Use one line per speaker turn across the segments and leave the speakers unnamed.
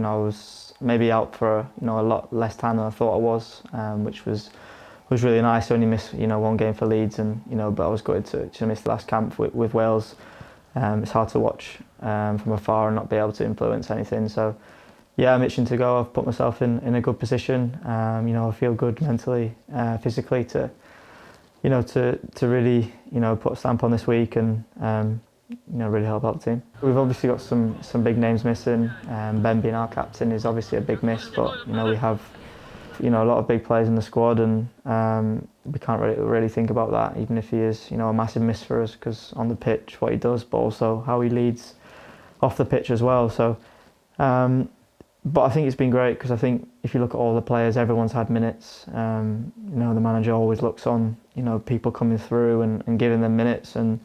I was maybe out for a lot less time than I thought I was, which was really nice. I only missed one game for Leeds, and but I was gutted to miss the last camp with Wales. It's hard to watch from afar and not be able to influence anything. So yeah, I'm itching to go. I've put myself in a good position. I feel good mentally, physically to really put a stamp on this week and really help out the team. We've obviously got some big names missing. Ben being our captain is obviously a big miss, but we have a lot of big players in the squad, and we can't really think about that, even if he is a massive miss for us, because on the pitch what he does, but also how he leads off the pitch as well. So but I think it's been great, because I think if you look at all the players, everyone's had minutes. The manager always looks on people coming through and giving them minutes, and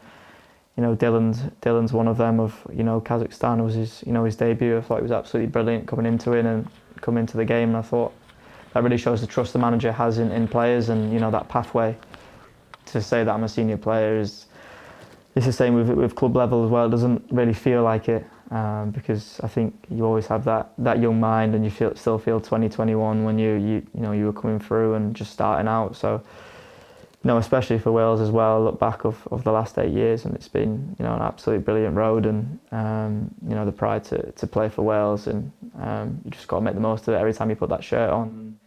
Dylan's one of them. Kazakhstan was his debut. I thought he was absolutely brilliant coming into the game, and I thought that really shows the trust the manager has in players, and that pathway to say that I'm a senior player is the same with club level as well. It doesn't really feel like it, because I think you always have that young mind, and you still feel 20, 21 when you were coming through and just starting out. So especially for Wales as well, I look back of the last 8 years, and it's been an absolutely brilliant road, and the pride to play for Wales, and you just got to make the most of it every time you put that shirt on.